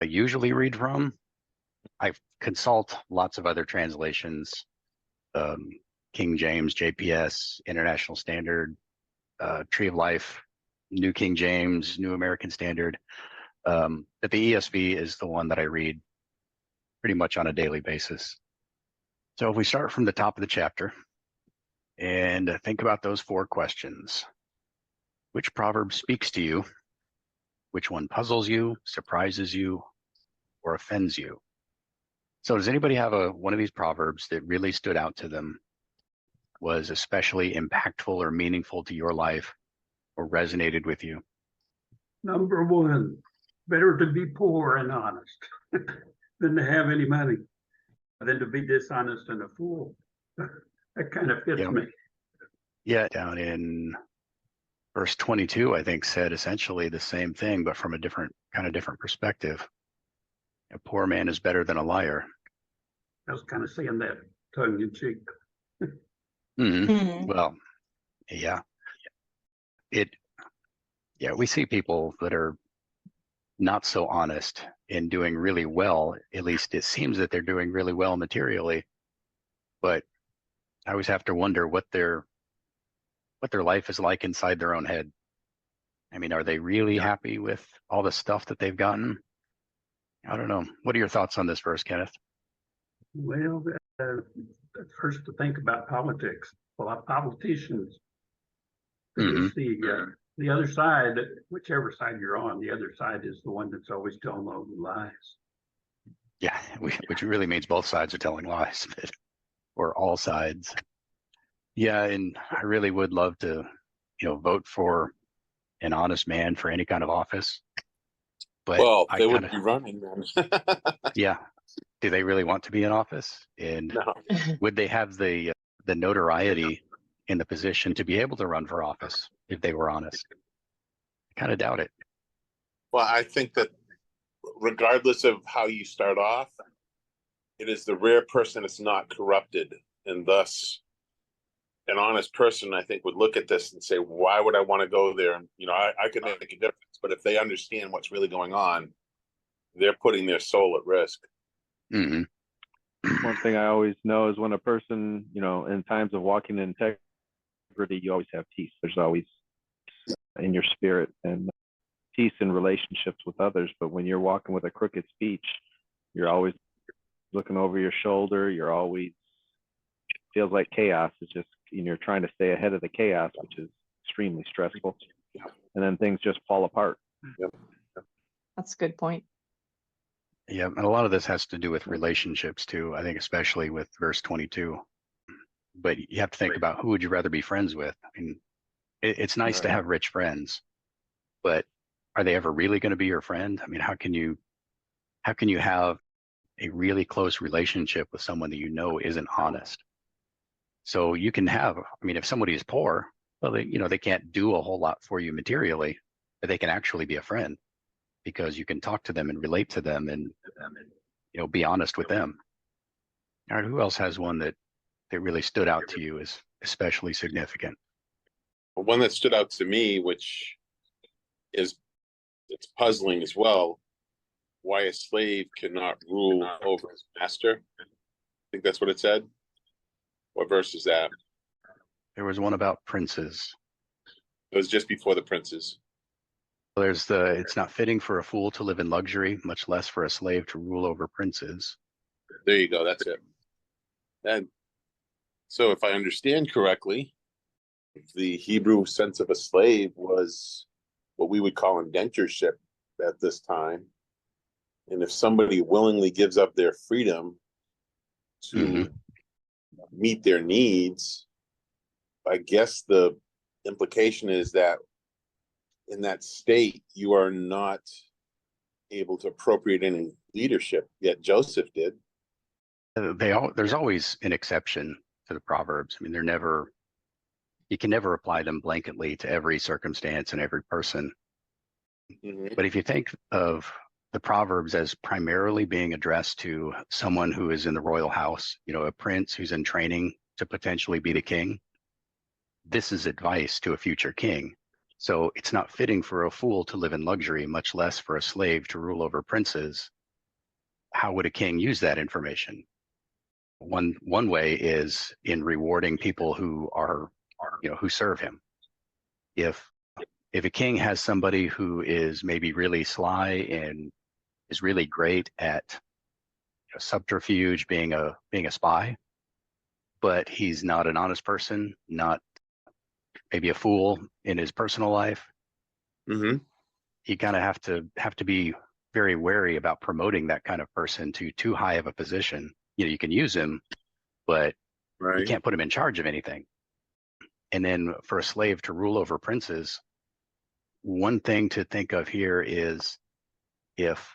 I usually read from. I consult lots of other translations, King James, JPS, International Standard, Tree of Life, New King James, New American Standard. But the ESV is the one that I read pretty much on a daily basis. So if we start from the top of the chapter and think about those 4 questions. Which proverb speaks to you? Which one puzzles you, surprises you, or offends you? So does anybody have one of these proverbs that really stood out to them, was especially impactful or meaningful to your life, or resonated with you? Number 1, better to be poor and honest than to have any money, than to be dishonest and a fool. That kind of fits me. Yeah, down in verse 22, I think, said essentially the same thing, but from a different perspective. A poor man is better than a liar. I was kind of saying that tongue in cheek. Well, yeah. We see people that are not so honest and doing really well. At least it seems that they're doing really well materially. But I always have to wonder what their life is like inside their own head. I mean, are they really happy with all the stuff that they've gotten? I don't know. What are your thoughts on this verse, Kenneth? Well, first to think about politics. Well, politicians, the other side, whichever side you're on, the other side is the one that's always telling all the lies. Yeah, which really means both sides are telling lies, or all sides. Yeah, and I really would love to, vote for an honest man for any kind of office. But they would be running then. Yeah. Do they really want to be in office? And no. Would they have the notoriety in the position to be able to run for office if they were honest? I kind of doubt it. Well, I think that regardless of how you start off, it is the rare person that's not corrupted, and thus an honest person, I think, would look at this and say, why would I want to go there? And, I could make a difference, but if they understand what's really going on, they're putting their soul at risk. Mm-hmm. One thing I always know is when a person, in times of walking in integrity, you always have peace. There's always in your spirit and peace in relationships with others. But when you're walking with a crooked speech, you're always looking over your shoulder. You're always, feels like chaos is just, you're trying to stay ahead of the chaos, which is extremely stressful. And then things just fall apart. Yep. That's a good point. Yeah, and a lot of this has to do with relationships too, I think, especially with verse 22. But you have to think about, who would you rather be friends with? I mean, it's nice to have rich friends, but are they ever really going to be your friend? I mean, how can you have a really close relationship with someone that isn't honest? So you can have, if somebody is poor, well, they can't do a whole lot for you materially, but they can actually be a friend, because you can talk to them and relate to them and be honest with them. All right, who else has one that really stood out to you as especially significant? One that stood out to me, which it's puzzling as well, why a slave cannot rule over his master. I think that's what it said. What verse is that? There was one about princes. It was just before the princes. There's it's not fitting for a fool to live in luxury, much less for a slave to rule over princes. There you go. That's it. And so if I understand correctly, the Hebrew sense of a slave was what we would call indentureship at this time. And if somebody willingly gives up their freedom to meet their needs, I guess the implication is that in that state, you are not able to appropriate any leadership, yet Joseph did. There's always an exception to the Proverbs. You can never apply them blanketly to every circumstance and every person. But if you think of the Proverbs as primarily being addressed to someone who is in the royal house, a prince who's in training to potentially be the king, this is advice to a future king. So it's not fitting for a fool to live in luxury, much less for a slave to rule over princes. How would a king use that information? One way is in rewarding people who are who serve him. If a king has somebody who is maybe really sly and is really great at subterfuge, being a spy, but he's not an honest person, not maybe a fool in his personal life, Mm-hmm. you kind of have to be very wary about promoting that kind of person to too high of a position. You can use him, but you Right. can't put him in charge of anything. And then for a slave to rule over princes, one thing to think of here is if,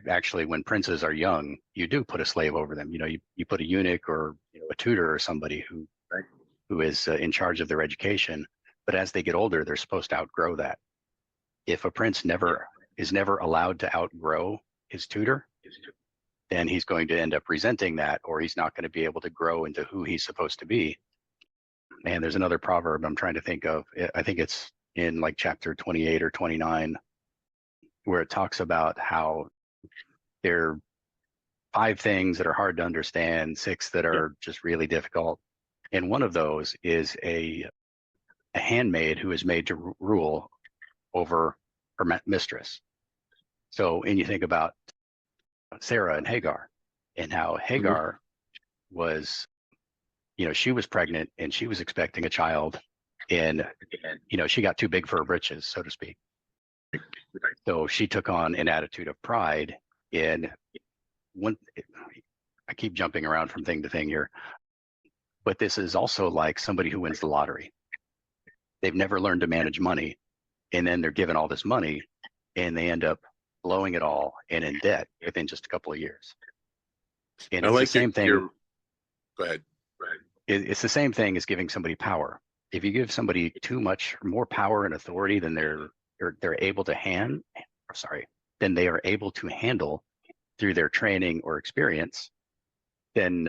actually when princes are young, you do put a slave over them. You put a eunuch or a tutor or somebody who is in charge of their education. But as they get older, they're supposed to outgrow that. If a prince is never allowed to outgrow his tutor, then he's going to end up resenting that, or he's not going to be able to grow into who he's supposed to be. And there's another proverb I'm trying to think of. I think it's in like chapter 28 or 29, where it talks about how there are 5 things that are hard to understand, 6 that are just really difficult. And one of those is a handmaid who is made to rule over her mistress. So, and you think about Sarah and Hagar, and how Hagar was, she was pregnant and she was expecting a child, and she got too big for her britches, so to speak. So she took on an attitude of pride. And I keep jumping around from thing to thing here, but this is also like somebody who wins the lottery. They've never learned to manage money, and then they're given all this money, and they end up blowing it all and in debt within just a couple of years. And I it's like the same thing. Go ahead. It's the same thing as giving somebody power. If you give somebody too much more power and authority than they're able to then they are able to handle through their training or experience, then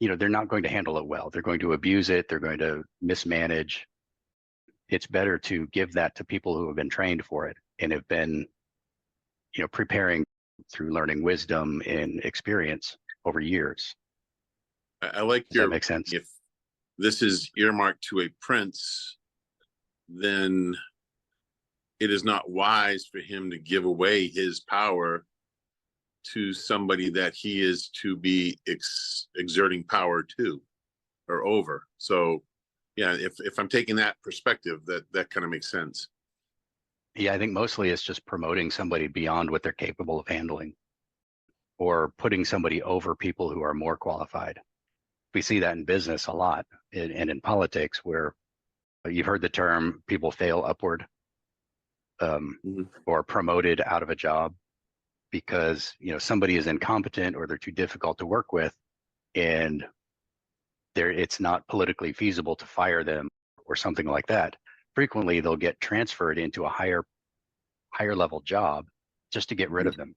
they're not going to handle it well. They're going to abuse it. They're going to mismanage. It's better to give that to people who have been trained for it and have been preparing through learning wisdom and experience over years. I like Does that make sense? If this is earmarked to a prince, then it is not wise for him to give away his power to somebody that he is to be exerting power to or over. So yeah, if I'm taking that perspective, that kind of makes sense. Yeah, I think mostly it's just promoting somebody beyond what they're capable of handling, or putting somebody over people who are more qualified. We see that in business a lot, and in politics, where you've heard the term people fail upward, or promoted out of a job because somebody is incompetent or they're too difficult to work with, and it's not politically feasible to fire them or something like that. Frequently, they'll get transferred into a higher level job just to get rid of them.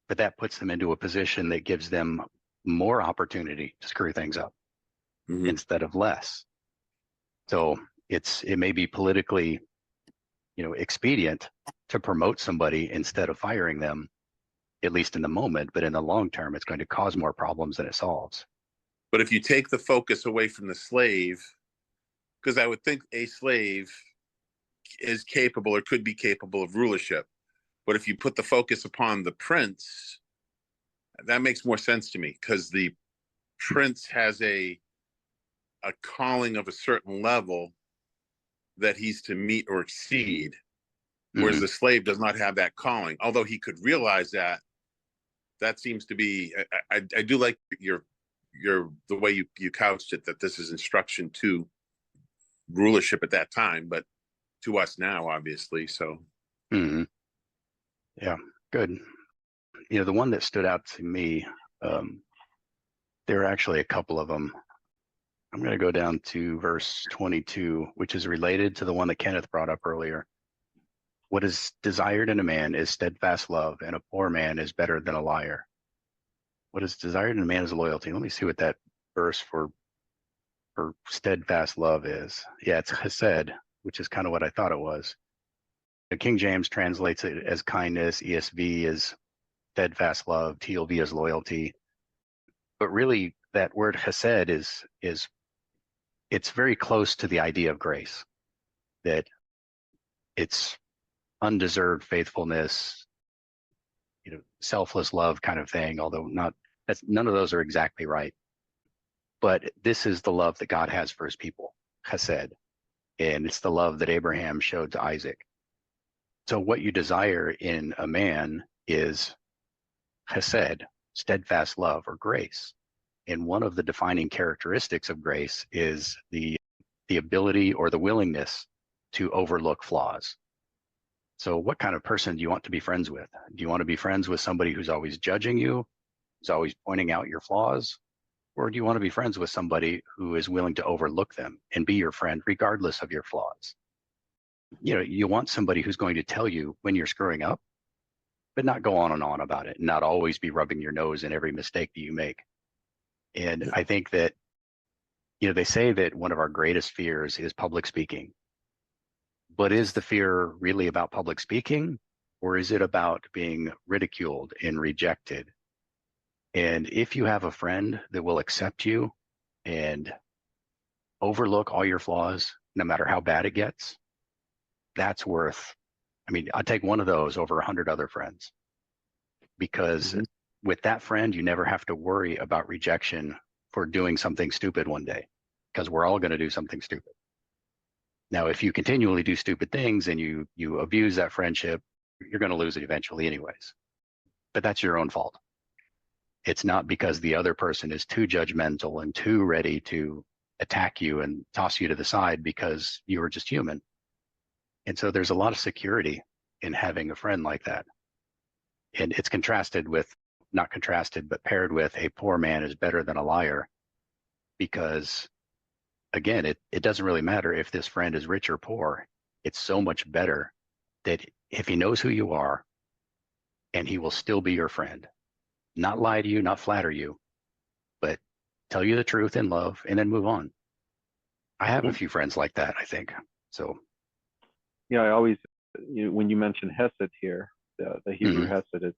But that puts them into a position that gives them more opportunity to screw things up instead of less. So it may be politically, expedient to promote somebody instead of firing them, at least in the moment, but in the long term, it's going to cause more problems than it solves. But if you take the focus away from the slave, because I would think a slave is capable or could be capable of rulership, but if you put the focus upon the prince, that makes more sense to me, because the prince has a calling of a certain level that he's to meet or exceed, whereas the slave does not have that calling. Although he could realize that seems to be, I do like the way you couched it, that this is instruction to rulership at that time, but to us now, obviously. So yeah, good. The one that stood out to me, there are actually a couple of them. I'm going to go down to verse 22, which is related to the one that Kenneth brought up earlier. What is desired in a man is steadfast love, and a poor man is better than a liar. What is desired in a man is loyalty. Let me see what that verse for steadfast love is. Yeah, it's chesed. which is kind of what I thought it was. The King James translates it as kindness, ESV is steadfast love, TLV is loyalty. But really, that word chesed is it's very close to the idea of grace, that it's undeserved faithfulness, selfless love kind of thing, although none of those are exactly right. But this is the love that God has for his people, chesed. And it's the love that Abraham showed to Isaac. So what you desire in a man is chesed, steadfast love or grace. And one of the defining characteristics of grace is the ability or the willingness to overlook flaws. So what kind of person do you want to be friends with? Do you want to be friends with somebody who's always judging you, who's always pointing out your flaws? Or do you want to be friends with somebody who is willing to overlook them and be your friend regardless of your flaws? You want somebody who's going to tell you when you're screwing up, but not go on and on about it, and not always be rubbing your nose in every mistake that you make. And I think that, they say that one of our greatest fears is public speaking. But is the fear really about public speaking, or is it about being ridiculed and rejected? And if you have a friend that will accept you and overlook all your flaws, no matter how bad it gets, that's worth, I'd take one of those over 100 other friends. Because with that friend, you never have to worry about rejection for doing something stupid one day, because we're all going to do something stupid. Now, if you continually do stupid things and you abuse that friendship, you're going to lose it eventually anyways. But that's your own fault. It's not because the other person is too judgmental and too ready to attack you and toss you to the side because you were just human. And so there's a lot of security in having a friend like that. And it's not contrasted, but paired with a poor man is better than a liar, because again, it doesn't really matter if this friend is rich or poor. It's so much better that if he knows who you are, and he will still be your friend, not lie to you, not flatter you, but tell you the truth in love and then move on. I have a few friends like that, I think. So. Yeah, I always, when you mention hesed here, the Hebrew hesed is,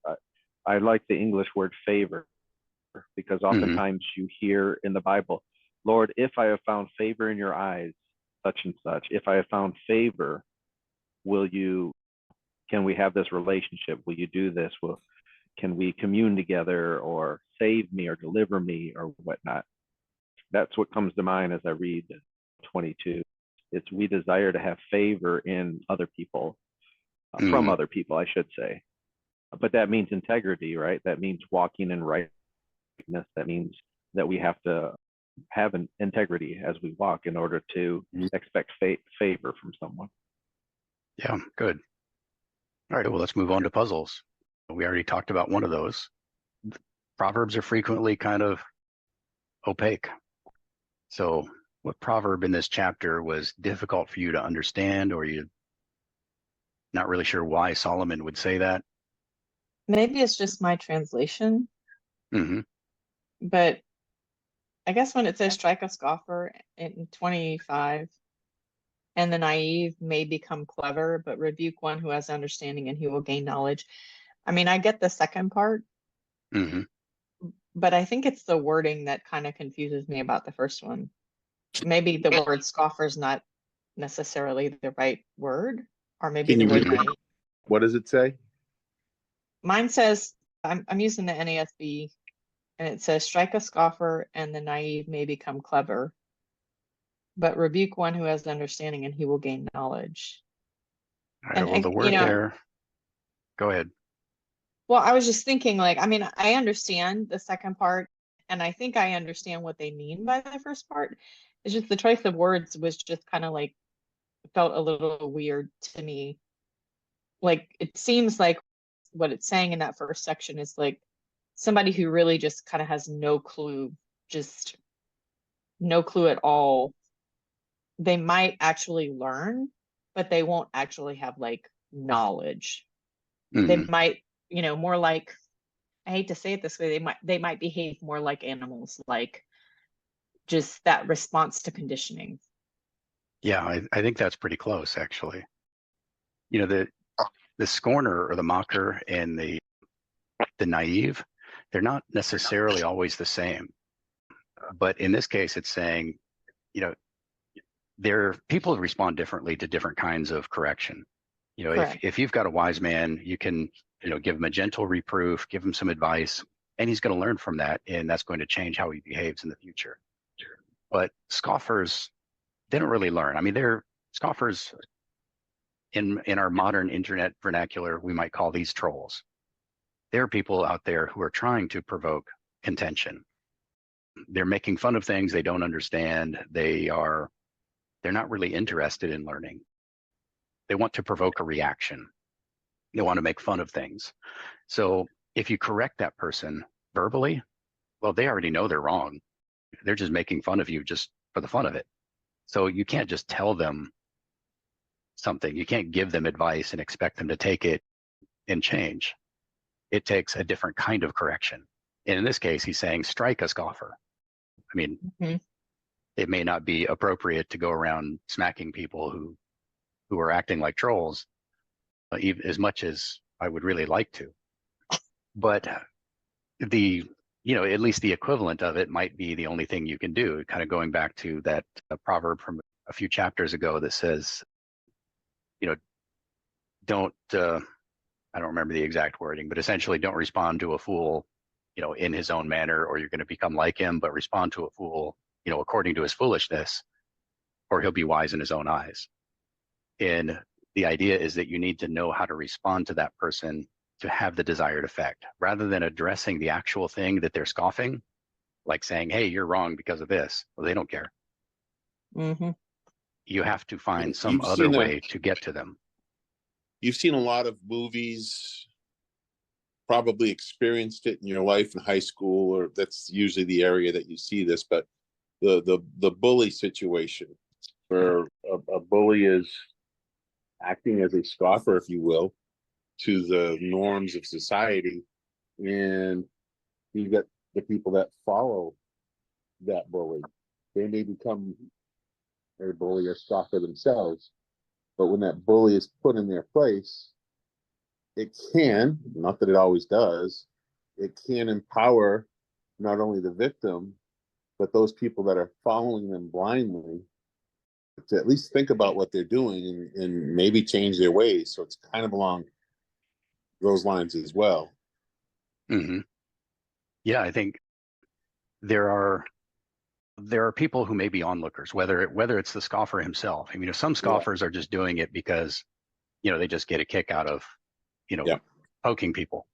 I like the English word favor, because oftentimes you hear in the Bible, Lord, if I have found favor in your eyes, such and such, if I have found favor, can we have this relationship? Will you do this? Can we commune together, or save me or deliver me or whatnot? That's what comes to mind as I read 22. It's we desire to have favor in other people, from other people, I should say. But that means integrity, right? That means walking in rightness. That means that we have to have an integrity as we walk in order to expect favor from someone. Yeah, good. All right, well, let's move on to puzzles. We already talked about one of those. Proverbs are frequently kind of opaque. So what proverb in this chapter was difficult for you to understand, or you're not really sure why Solomon would say that? Maybe it's just my translation, but I guess when it says strike a scoffer in 25, and the naive may become clever, but rebuke one who has understanding and he will gain knowledge. I get the second part, but I think it's the wording that kind of confuses me about the first one. Maybe the word scoffer is not necessarily the right word, or maybe the word naive. What does it say? Mine says, I'm using the NASB, and it says, strike a scoffer and the naive may become clever, but rebuke one who has understanding and he will gain knowledge. All right, well, the word there, go ahead. Well, I was just thinking, I understand the second part, and I think I understand what they mean by the first part. It's just the choice of words was just kind of felt a little weird to me. It seems like what it's saying in that first section is somebody who really just kind of has no clue, just no clue at all. They might actually learn, but they won't actually have knowledge. They might, more like, I hate to say it this way, they might behave more like animals, just that response to conditioning. Yeah, I think that's pretty close, actually. You know, the scorner or the mocker and the naive, they're not necessarily always the same. But in this case, it's saying, you know, people respond differently to different kinds of correction. You know, Correct. if you've got a wise man, you can, give him a gentle reproof, give him some advice, and he's going to learn from that, and that's going to change how he behaves in the future. But scoffers, they don't really learn. I mean, they're scoffers in our modern internet vernacular, we might call these trolls. There are people out there who are trying to provoke contention. They're making fun of things they don't understand. They're not really interested in learning. They want to provoke a reaction. They want to make fun of things. So if you correct that person verbally, well, they already know they're wrong. They're just making fun of you just for the fun of it. So you can't just tell them something. You can't give them advice and expect them to take it and change. It takes a different kind of correction. And in this case, he's saying, strike a scoffer. I mean, It may not be appropriate to go around smacking people who are acting like trolls, even as much as I would really like to. But at least the equivalent of it might be the only thing you can do. Kind of going back to that proverb from a few chapters ago that says, don't, I don't remember the exact wording, but essentially don't respond to a fool, in his own manner, or you're going to become like him, but respond to a fool, according to his foolishness, or he'll be wise in his own eyes. And the idea is that you need to know how to respond to that person to have the desired effect, rather than addressing the actual thing that they're scoffing, like saying, hey, you're wrong because of this. Well, they don't care. You have to find some other way to get to them. You've seen a lot of movies, probably experienced it in your life in high school, or that's usually the area that you see this, but the bully situation, where a bully is acting as a scoffer, if you will, to the norms of society, and you get the people that follow that bully. They may become a bully or scoffer themselves, but when that bully is put in their place, it can, not that it always does, it can empower not only the victim, but those people that are following them blindly to at least think about what they're doing and maybe change their ways. So it's kind of along those lines as well. Yeah, I think there are people who may be onlookers, whether it's the scoffer himself. I mean, some scoffers are just doing it because, they just get a kick out of, poking people,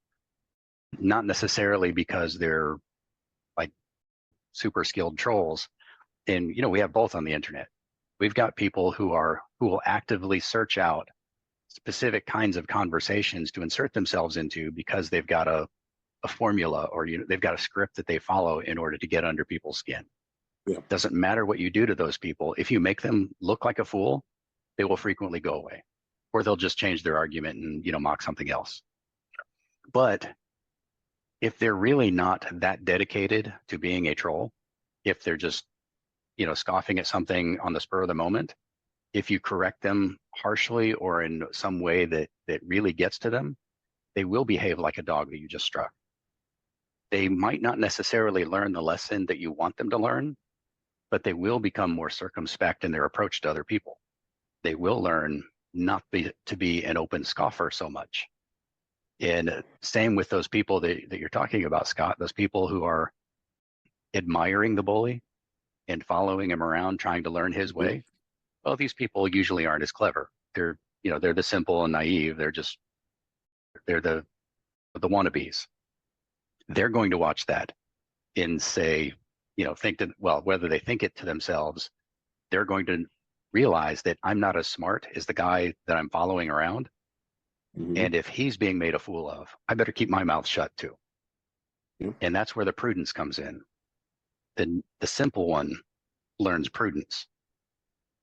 not necessarily because they're like super skilled trolls. And, we have both on the internet. We've got people who will actively search out specific kinds of conversations to insert themselves into because they've got a formula, or they've got a script that they follow in order to get under people's skin. Doesn't matter what you do to those people. If you make them look like a fool, they will frequently go away, or they'll just change their argument and mock something else. But if they're really not that dedicated to being a troll, if they're just scoffing at something on the spur of the moment, if you correct them harshly or in some way that really gets to them, they will behave like a dog that you just struck. They might not necessarily learn the lesson that you want them to learn, but they will become more circumspect in their approach to other people. They will learn not to be an open scoffer so much. And same with those people that you're talking about, Scott, those people who are admiring the bully and following him around, trying to learn his way. Well, these people usually aren't as clever. They're the simple and naive. They're the wannabes. They're going to watch that and say, whether they think it to themselves, they're going to realize that I'm not as smart as the guy that I'm following around. And if he's being made a fool of, I better keep my mouth shut too. And that's where the prudence comes in. The simple one learns prudence.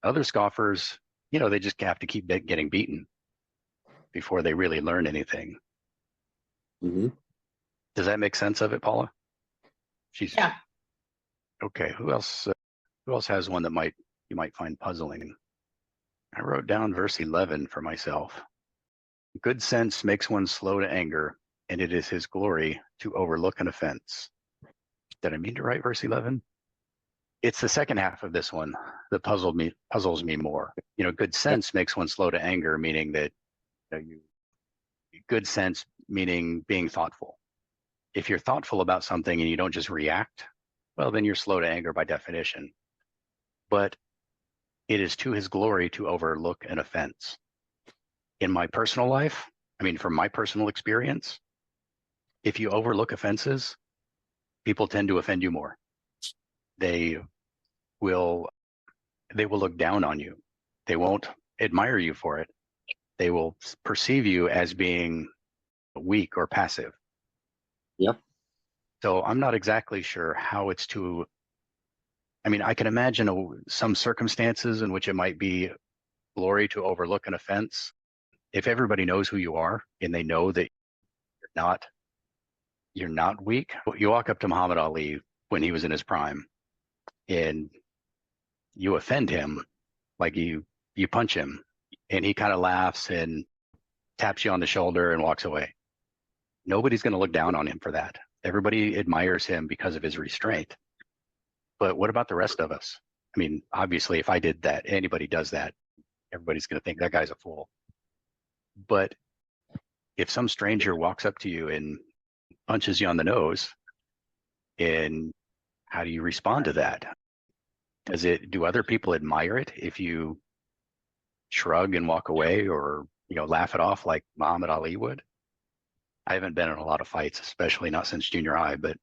Other scoffers, they just have to keep getting beaten before they really learn anything. Does that make sense of it, Paula? Okay. Who else has one that you might find puzzling? I wrote down verse 11 for myself. Good sense makes one slow to anger, and it is his glory to overlook an offense. Did I mean to write verse 11? It's the second half of this one that puzzles me more. Good sense makes one slow to anger, meaning that good sense meaning being thoughtful. If you're thoughtful about something and you don't just react, well, then you're slow to anger by definition. But it is to his glory to overlook an offense. In my personal life, from my personal experience, if you overlook offenses, people tend to offend you more. They will look down on you. They won't admire you for it. They will perceive you as being weak or passive. Yep. So I'm not exactly sure how it's to. I can imagine some circumstances in which it might be glory to overlook an offense. If everybody knows who you are and they know that you're not weak. You walk up to Muhammad Ali when he was in his prime and you offend him, like you punch him, and he kind of laughs and taps you on the shoulder and walks away. Nobody's going to look down on him for that. Everybody admires him because of his restraint. But what about the rest of us? Obviously, if I did that, anybody does that, everybody's going to think that guy's a fool. But if some stranger walks up to you and punches you on the nose, and how do you respond to that? Do other people admire it if you shrug and walk away, or laugh it off like Muhammad Ali would? I haven't been in a lot of fights, especially not since junior high, but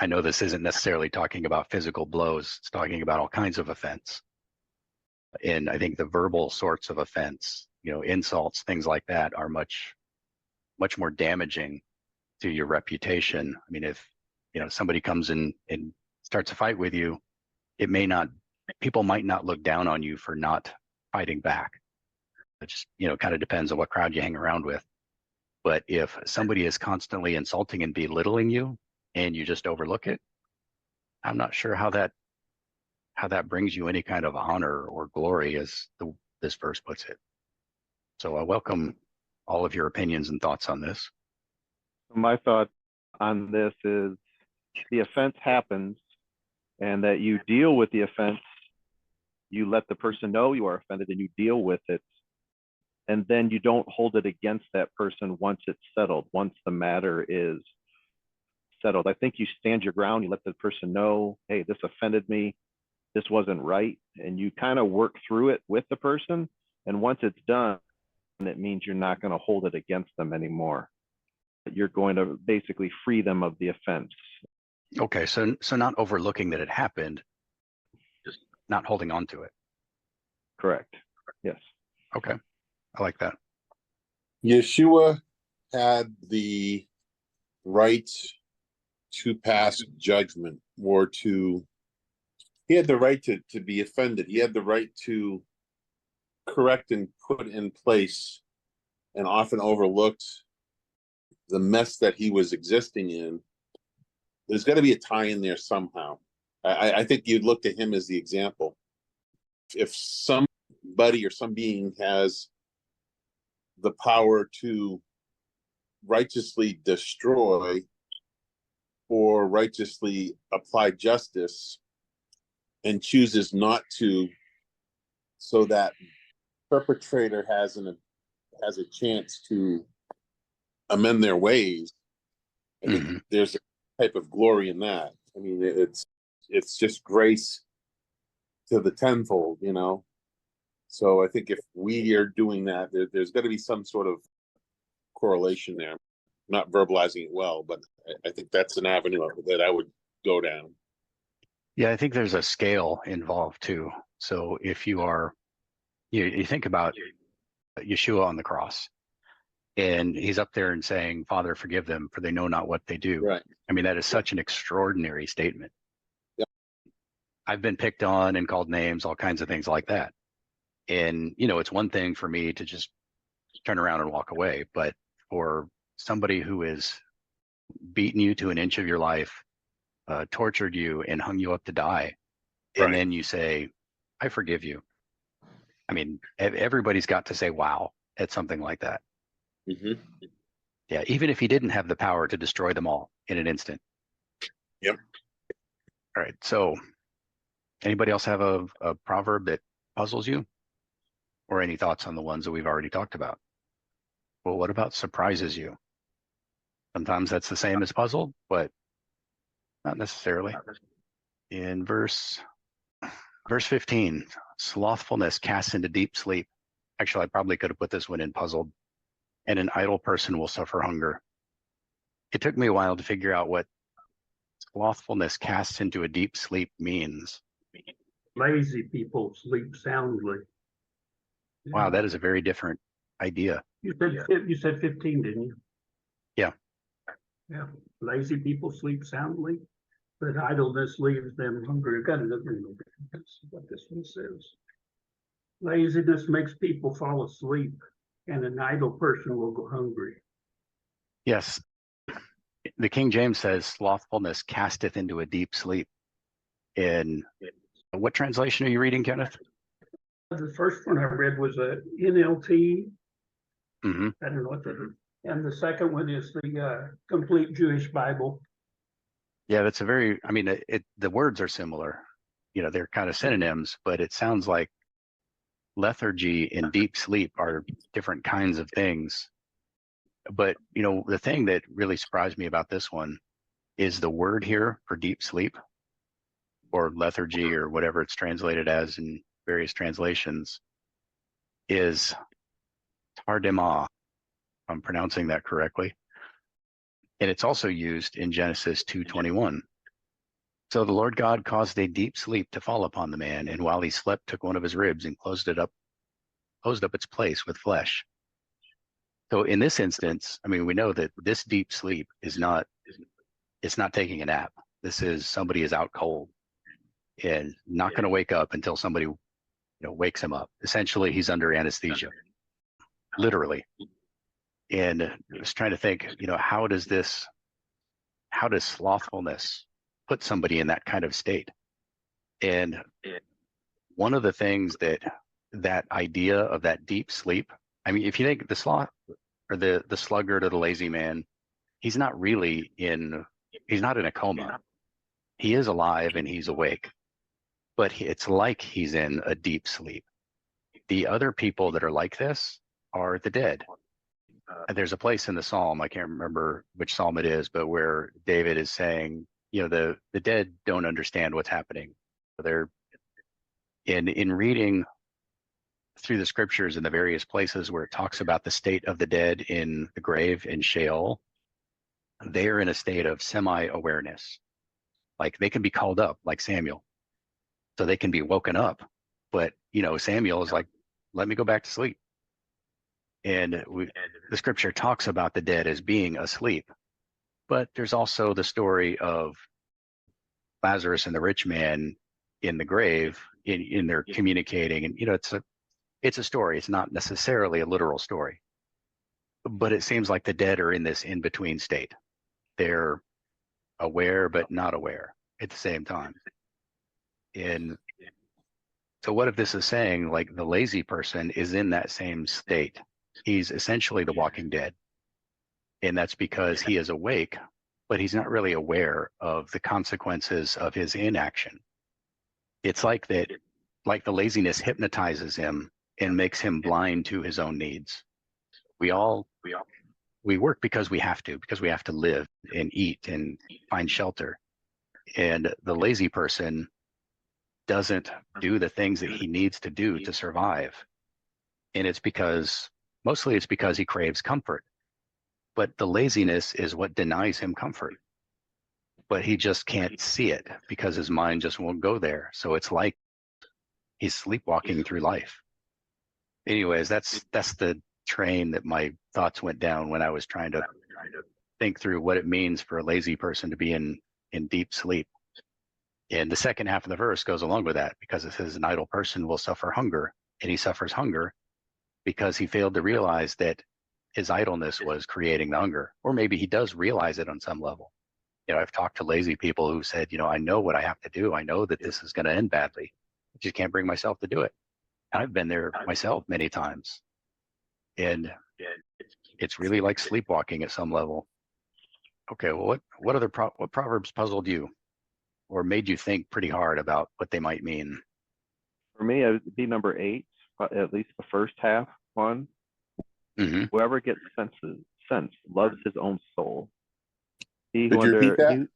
I know this isn't necessarily talking about physical blows. It's talking about all kinds of offense. And I think the verbal sorts of offense, insults, things like that, are much more damaging to your reputation. If somebody comes in and starts a fight with you, people might not look down on you for not fighting back. It just kind of depends on what crowd you hang around with. But if somebody is constantly insulting and belittling you and you just overlook it, I'm not sure how that brings you any kind of honor or glory, as this verse puts it. So I welcome all of your opinions and thoughts on this. My thought on this is the offense happens, and that you deal with the offense. You let the person know you are offended and you deal with it. And then you don't hold it against that person once it's settled, once the matter is settled. I think you stand your ground. You let the person know, hey, this offended me. This wasn't right. And you kind of work through it with the person. And once it's done, it means you're not going to hold it against them anymore. You're going to basically free them of the offense. Okay, so not overlooking that it happened, just not holding on to it. Correct. Yes. Okay, I like that. Yeshua had the right to pass judgment, or he had the right to be offended. He had the right to correct and put in place, and often overlooked, the mess that he was existing in. There's got to be a tie in there somehow. I think you'd look to him as the example. If somebody or some being has the power to righteously destroy or righteously apply justice and chooses not to, so that perpetrator has a chance to amend their ways, I think there's a type of glory in that. It's just grace to the tenfold, So I think if we are doing that, there's got to be some sort of correlation there. Not verbalizing it well, but I think that's an avenue that I would go down. Yeah, I think there's a scale involved too. So if you think about Yeshua on the cross, and he's up there and saying, Father, forgive them, for they know not what they do. Right. That is such an extraordinary statement. Yep. I've been picked on and called names, all kinds of things like that. And, it's one thing for me to just turn around and walk away. But for somebody who has beaten you to an inch of your life, tortured you and hung you up to die, and then you say, I forgive you. I mean, everybody's got to say wow at something like that. Hmm. Yeah, even if he didn't have the power to destroy them all in an instant. Yep. All right. So anybody else have a proverb that puzzles you? Or any thoughts on the ones that we've already talked about? Well, what about surprises you? Sometimes that's the same as puzzle, but not necessarily. In verse 15, slothfulness casts into deep sleep. Actually, I probably could have put this one in puzzled. And an idle person will suffer hunger. It took me a while to figure out what slothfulness casts into a deep sleep means. Lazy people sleep soundly. Wow, that is a very different idea. You said 15, didn't you? Yeah. Yeah. Lazy people sleep soundly, but idleness leaves them hungry. I've got another one. That's what this one says. Laziness makes people fall asleep, and an idle person will go hungry. Yes. The King James says, slothfulness casteth into a deep sleep. In what translation are you reading, Kenneth? The first one I read was a NLT. Mm-hmm. I don't know what that is. And the second one is the Complete Jewish Bible. Yeah, that's a very, I mean, the words are similar. You know, they're kind of synonyms, but it sounds like lethargy and deep sleep are different kinds of things. But, you know, the thing that really surprised me about this one is the word here for deep sleep or lethargy or whatever it's translated as in various translations is tardema, if I'm pronouncing that correctly. And it's also used in Genesis 2:21. So the Lord God caused a deep sleep to fall upon the man, and while he slept, took one of his ribs and closed up its place with flesh. So in this instance, I mean, we know that this deep sleep is not, it's not taking a nap. This is somebody is out cold and not going to wake up until somebody, you know, wakes him up. Essentially, he's under anesthesia, literally. And I was trying to think, you know, how does slothfulness put somebody in that kind of state? And one of the things that idea of that deep sleep, I mean, if you think the sloth or the sluggard or the lazy man, he's not in a coma. He is alive and he's awake, but it's like he's in a deep sleep. The other people that are like this are the dead. And there's a place in the Psalm, I can't remember which Psalm it is, but where David is saying, you know, the dead don't understand what's happening. They're in reading through the scriptures in the various places where it talks about the state of the dead in the grave in Sheol, they are in a state of semi-awareness. Like they can be called up like Samuel. So they can be woken up. But, you know, Samuel is like, let me go back to sleep. And the scripture talks about the dead as being asleep. But there's also the story of Lazarus and the rich man in the grave in their communicating. And, you know, it's a story. It's not necessarily a literal story. But it seems like the dead are in this in-between state. They're aware but not aware at the same time. And so what if this is saying like the lazy person is in that same state? He's essentially the walking dead. And that's because he is awake, but he's not really aware of the consequences of his inaction. It's like that, like the laziness hypnotizes him and makes him blind to his own needs. We work because we have to live and eat and find shelter. And the lazy person doesn't do the things that he needs to do to survive. And mostly it's because he craves comfort. But the laziness is what denies him comfort. But he just can't see it because his mind just won't go there. So it's like he's sleepwalking through life. Anyways, that's the train that my thoughts went down when I was trying to think through what it means for a lazy person to be in deep sleep. And the second half of the verse goes along with that because it says an idle person will suffer hunger, and he suffers hunger because he failed to realize that his idleness was creating the hunger. Or maybe he does realize it on some level. You know, I've talked to lazy people who said, you know, I know what I have to do. I know that this is going to end badly. I just can't bring myself to do it. I've been there myself many times. And it's really like sleepwalking at some level. Okay, well, what Proverbs puzzled you or made you think pretty hard about what they might mean? For me, it would be number 8, at least the first half one. Mm-hmm. Whoever gets sense loves his own soul. He Could who you repeat that?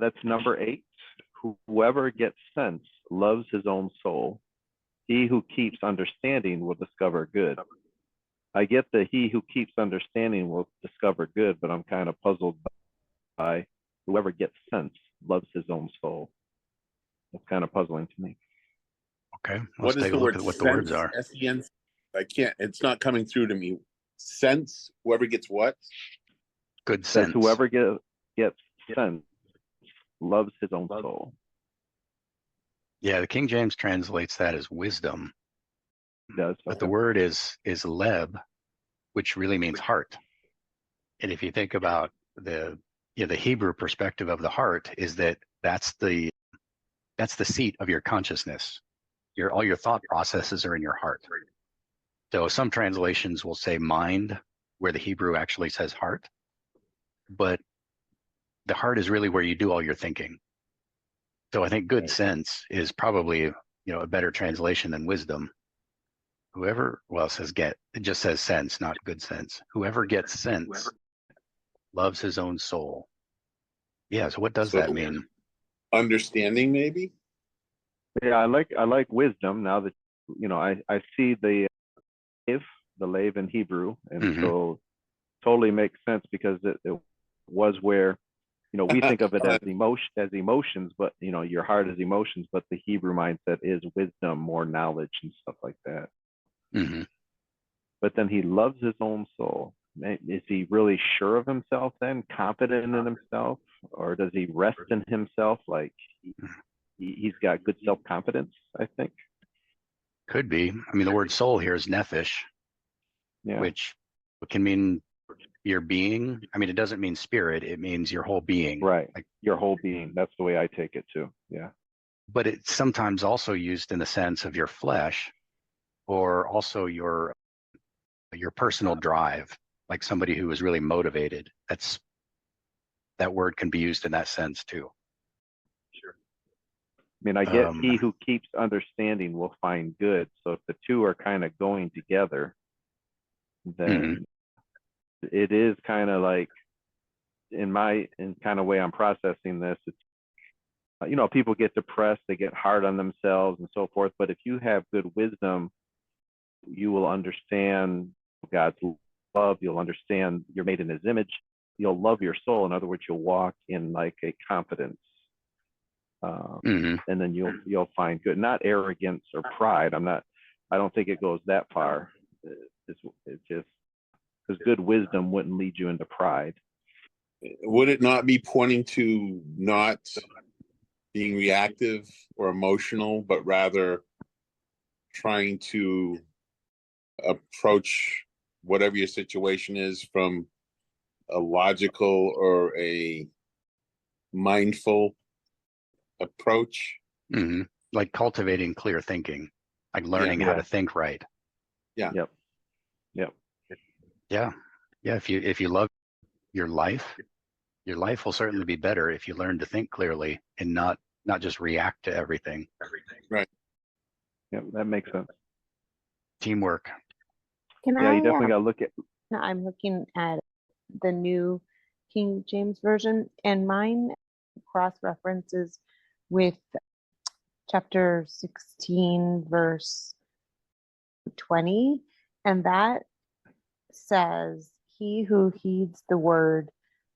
that's number 8. Whoever gets sense loves his own soul. He who keeps understanding will discover good. I get that he who keeps understanding will discover good, but I'm kind of puzzled by whoever gets sense loves his own soul. That's kind of puzzling to me. Okay, What let's is take the a look word at what the words sense? are. S-E-N. I can't, it's not coming through to me. Sense, whoever gets what? Good Says sense. whoever gets sense loves his own soul. Yeah, the King James translates that as wisdom, It does. but the Okay. word is leb, which really means heart. And if you think about the Hebrew perspective of the heart, is that that's the seat of your consciousness. All your thought processes are in your heart. So some translations will say mind, where the Hebrew actually says heart, but the heart is really where you do all your thinking. So I think good sense is probably, a better translation than wisdom. Whoever, well, it says get, it just says sense, not good sense. Whoever gets sense loves his own soul. Yeah, so what does So, that mean? understanding, maybe? Yeah, I like wisdom now that I see the lave in Hebrew, and Mhm. so totally makes sense because it was where we think of it as emotions, but your heart is emotions, but the Hebrew mindset is wisdom, more knowledge and stuff like that. Mhm. But then he loves his own soul. Is he really sure of himself then, confident in himself, or does he rest in himself? Like he's got good self-confidence, I think. Could be. I mean, the word soul here is nephesh, Yeah. which can mean your being. I mean, it doesn't mean spirit. It means your whole being. Right. Like, Your whole being. That's the way I take it too. Yeah. but it's sometimes also used in the sense of your flesh, or also your personal drive, like somebody who is really motivated. That word can be used in that sense too. I mean, I get he who keeps understanding will find good. So if the two are kind of going together, then it is kind of like in kind of way I'm processing this, it's people get depressed, they get hard on themselves and so forth. But if you have good wisdom, you will understand God's love. You'll understand you're made in his image. You'll love your soul. In other words, you'll walk in like a confidence. And then you'll find good, not arrogance or pride. I don't think it goes that far. It's just because good wisdom wouldn't lead you into pride. Would it not be pointing to not being reactive or emotional, but rather trying to approach whatever your situation is from a logical or a mindful approach? Like cultivating clear thinking, like learning how to think right. Yeah. Yep. Yeah. If you love your life will certainly be better if you learn to think clearly and not just react to everything. Right. Yep, that makes sense. Teamwork. Can Yeah, I? you definitely got to look at. I'm looking at the new King James version, and mine cross references with chapter 16, verse 20, and that says, "He who heeds the word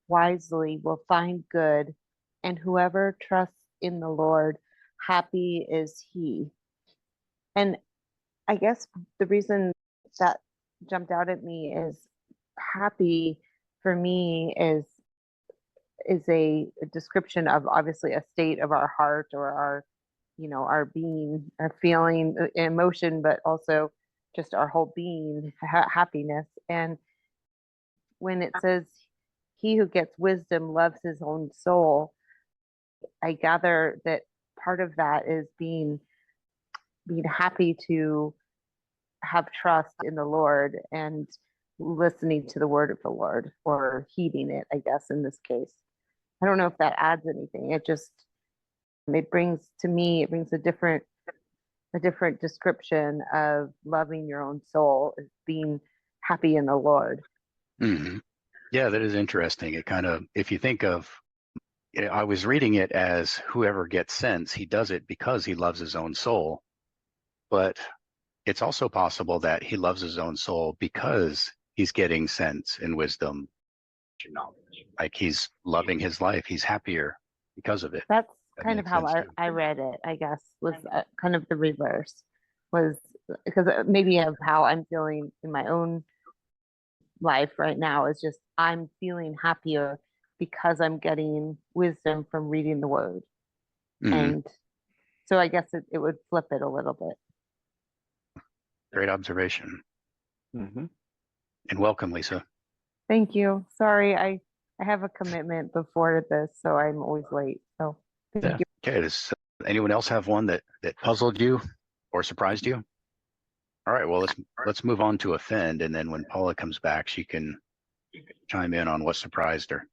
wisely will find good, and whoever trusts in the Lord, happy is he." And I guess the reason that jumped out at me is happy for me is a description of obviously a state of our heart or our our being, our feeling, emotion, but also just our whole being, happiness. And when it says he who gets wisdom loves his own soul, I gather that part of that is being happy to have trust in the Lord and listening to the word of the Lord, or heeding it, I guess, in this case. I don't know if that adds anything. It brings a different description of loving your own soul, as being happy in the Lord. Hmm. Yeah, that is interesting. It kind of, if you think of, I was reading it as whoever gets sense, he does it because he loves his own soul. But it's also possible that he loves his own soul because he's getting sense and wisdom, knowledge. Like he's loving his life. He's happier because of it. That's That kind of makes how sense too. I read it, I guess, was kind of the reverse, was because maybe of how I'm feeling in my own life right now is just I'm feeling happier because I'm getting wisdom from reading the word. Mhm. And so I guess it would flip it a little bit. Great observation. Hmm. And welcome, Lisa. Thank you. Sorry, I have a commitment before this, so I'm always late. So thank Yeah. you. Okay. Does anyone else have one that puzzled you or surprised you? All right. Well, let's move on to offend, and then when Paula comes back, she can chime in on what surprised her.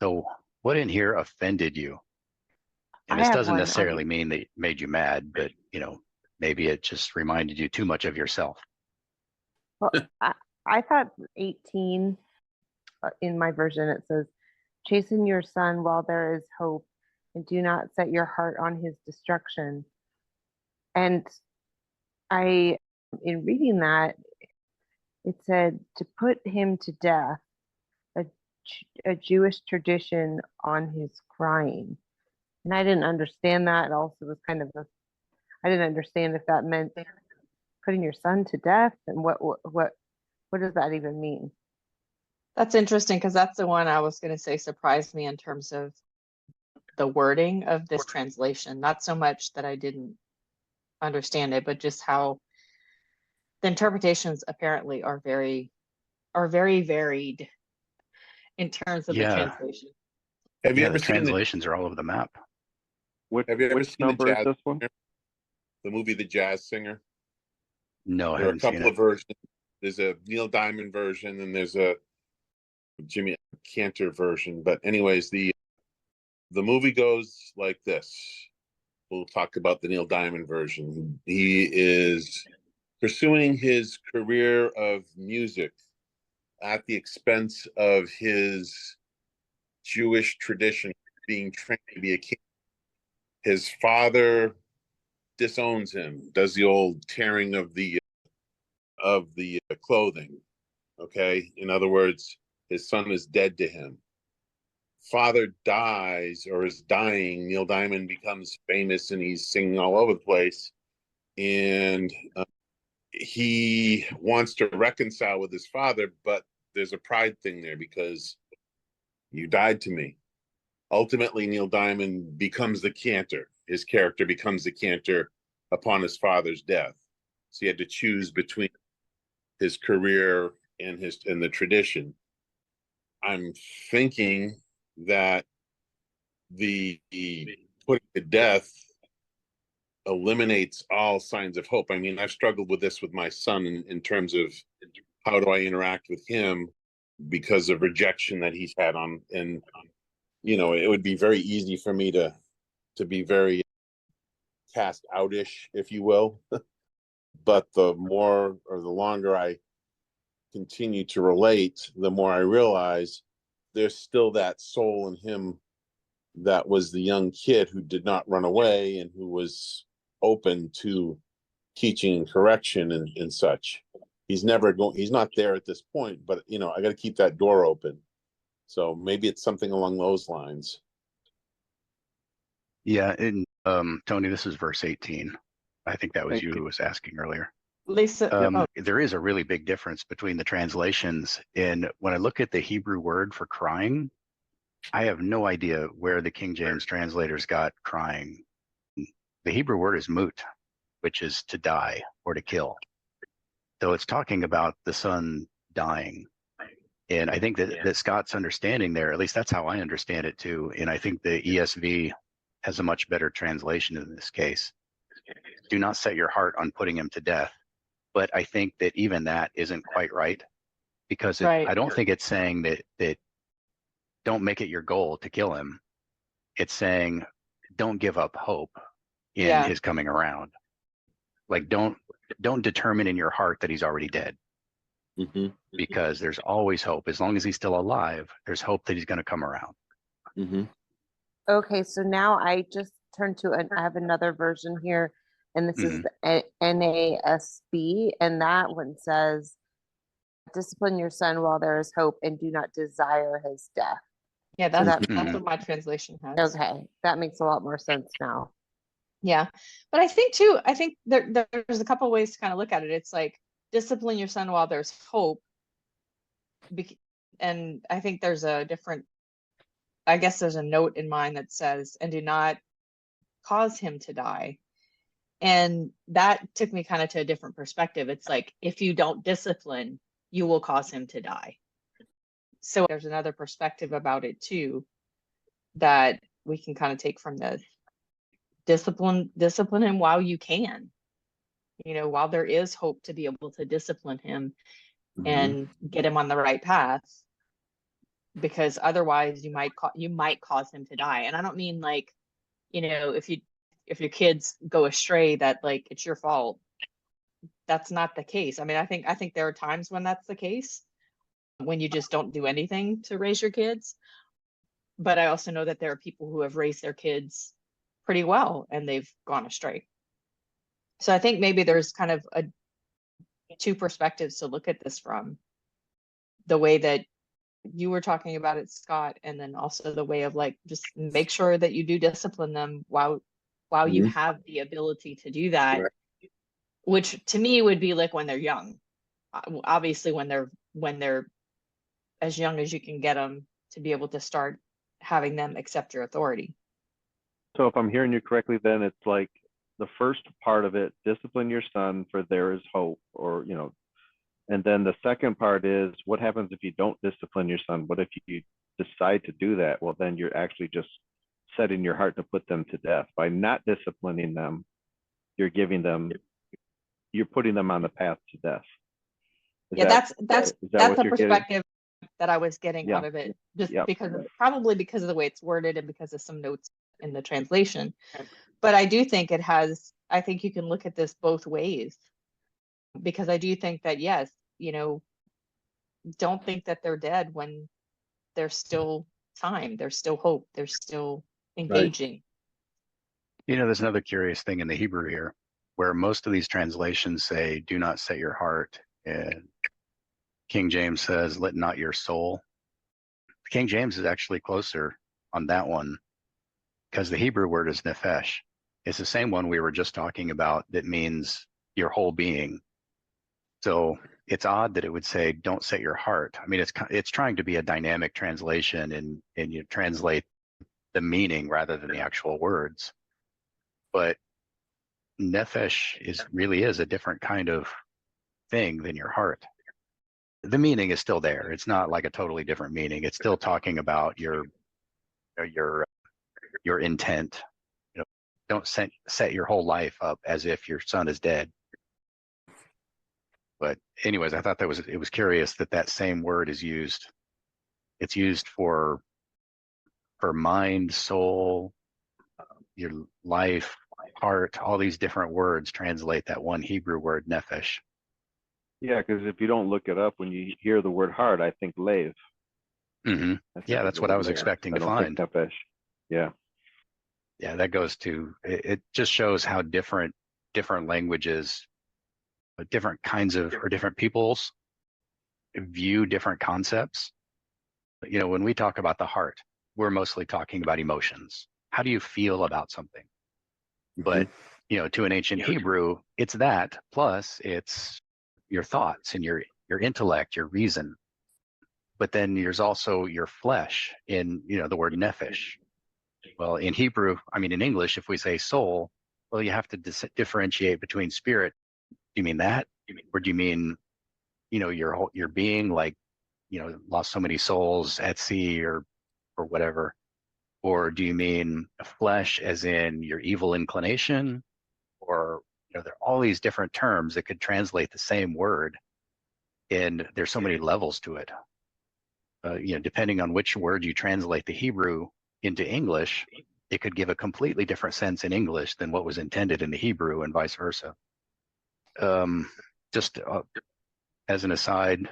So, what in here offended you? And I this have doesn't one. necessarily mean that it made you mad, but maybe it just reminded you too much of yourself. Well, I thought 18 in my version, it says, chasten your son while there is hope, and do not set your heart on his destruction. And in reading that, it said to put him to death, a Jewish tradition on his crying. And I didn't understand that. It also was kind of I didn't understand if that meant putting your son to death, and what does that even mean? That's interesting because that's the one I was going to say surprised me in terms of the wording of this translation. Not so much that I didn't understand it, but just how the interpretations apparently are very varied in terms of the Yeah. translation. Have you Yeah, ever the seen translations are all over the map. have you ever Which seen the number is jazz this one? singer? The movie The Jazz Singer? No, I There are a haven't seen couple it. of versions. There's a Neil Diamond version and there's a Jimmy Cantor version. But anyways, the movie goes like this. We'll talk about the Neil Diamond version. He is pursuing his career of music at the expense of his Jewish tradition, being trained to be a king. His father disowns him, does the old tearing of the clothing. Okay, in other words, his son is dead to him. Father dies or is dying. Neil Diamond becomes famous and he's singing all over the place. And he wants to reconcile with his father, but there's a pride thing there because you died to me. Ultimately, Neil Diamond becomes the cantor. His character becomes the cantor upon his father's death. So he had to choose between his career and the tradition. I'm thinking that the putting to death eliminates all signs of hope. I mean, I've struggled with this with my son in terms of how do I interact with him because of rejection that he's had on, and it would be very easy for me to be very cast outish, if you will. But the more or the longer I continue to relate, the more I realize there's still that soul in him that was the young kid who did not run away and who was open to teaching and correction and such. He's not there at this point, but I got to keep that door open. So maybe it's something along those lines. Yeah, and Tony, this is verse 18. I think that was Thank you you. who was asking earlier. Lisa, oh, There is a really big difference between the translations. And when I look at the Hebrew word for crying, I have no idea where the King James translators got crying. The Hebrew word is mut, which is to die or to kill. So it's talking about the son dying. And I think that Scott's understanding there, at least that's how I understand it too. And I think the ESV has a much better translation in this case. Do not set your heart on putting him to death. But I think that even that isn't quite right, because Right. I don't think it's saying that don't make it your goal to kill him. It's saying don't give up hope in Yeah. his coming around. Like don't determine in your heart that he's already dead, Mm-hmm. because there's always hope. As long as he's still alive, there's hope that he's going to come around. Mm-hmm. Okay, so now I just turned to I have another version here, and this is Mhm. the NASB, and that one says, "Discipline your son while there is hope, and do not desire his death." Yeah, So that's that what my translation has. okay, that makes a lot more sense now. Yeah. But I think too, there's a couple ways to kind of look at it. It's like discipline your son while there's hope. And I think there's a different, I guess there's a note in mine that says, and do not cause him to die. And that took me kind of to a different perspective. It's like, if you don't discipline, you will cause him to die. So there's another perspective about it too, that we can kind of take from this. Discipline him while you can, while there is hope to be able to discipline him and get him on the right path, because otherwise you might cause him to die. And I don't mean like, if your kids go astray, that like it's your fault. That's not the case. I mean, I think there are times when that's the case, when you just don't do anything to raise your kids. But I also know that there are people who have raised their kids pretty well and they've gone astray. So I think maybe there's kind of two perspectives to look at this from. The way that you were talking about it, Scott, and then also the way of like, just make sure that you do discipline them while you have the ability to do that. Right. Which to me would be like when they're young. Obviously when they're as young as you can get them, to be able to start having them accept your authority. So if I'm hearing you correctly, then it's like the first part of it, discipline your son for there is hope, or, and then the second part is, what happens if you don't discipline your son? What if you decide to do that? Well, then you're actually just setting your heart to put them to death. By not disciplining them, you're putting them on the path to death. That's what a you're perspective that I was getting Yeah. out of it, just Yep. probably because of the way it's worded and because of some notes in the translation. But I do think I think you can look at this both ways, because I do think that, yes, don't think that they're dead when there's still time, there's still hope, they're still engaging. There's another curious thing in the Hebrew here, where most of these translations say, do not set your heart. And King James says, let not your soul. King James is actually closer on that one, because the Hebrew word is nephesh. It's the same one we were just talking about that means your whole being. So it's odd that it would say, don't set your heart. I mean, it's trying to be a dynamic translation, and you translate the meaning rather than the actual words. But nephesh really is a different kind of thing than your heart. The meaning is still there. It's not like a totally different meaning. It's still talking about your intent. Don't set your whole life up as if your son is dead. But anyways, I thought it was curious that same word is used. It's used for mind, soul, your life, heart. All these different words translate that one Hebrew word nephesh. Yeah, because if you don't look it up, when you hear the word heart, I think lave. Mm-hmm. Yeah, that's what I was there. expecting I to don't find. think nephesh. Yeah. Yeah, that goes to it. Just shows how different languages, different kinds of, or different peoples view different concepts. When we talk about the heart, we're mostly talking about emotions. How do you feel about something? But to an ancient Hebrew, it's that plus it's your thoughts and your intellect, your reason. But then there's also your flesh in the word nephesh. Well, in Hebrew, in English, if we say soul, well, you have to differentiate between spirit. Do you mean that? Or do you mean, your being, like, lost so many souls at sea or whatever? Or do you mean flesh as in your evil inclination? Or, there are all these different terms that could translate the same word, and there's so many levels to it. Depending on which word you translate the Hebrew into English, it could give a completely different sense in English than what was intended in the Hebrew, and vice versa. Just as an aside,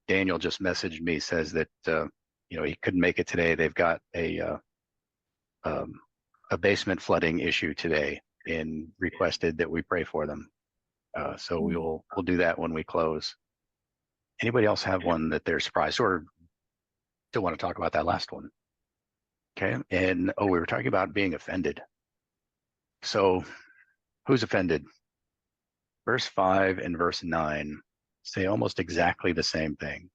Daniel just messaged me, says that he couldn't make it today. They've got a basement flooding issue today, and requested that we pray for them. So we'll do that when we close. Anybody else have one that they're surprised, or still want to talk about that last one? Okay. And we were talking about being offended. So who's offended? Verse 5 and verse 9 say almost exactly the same thing.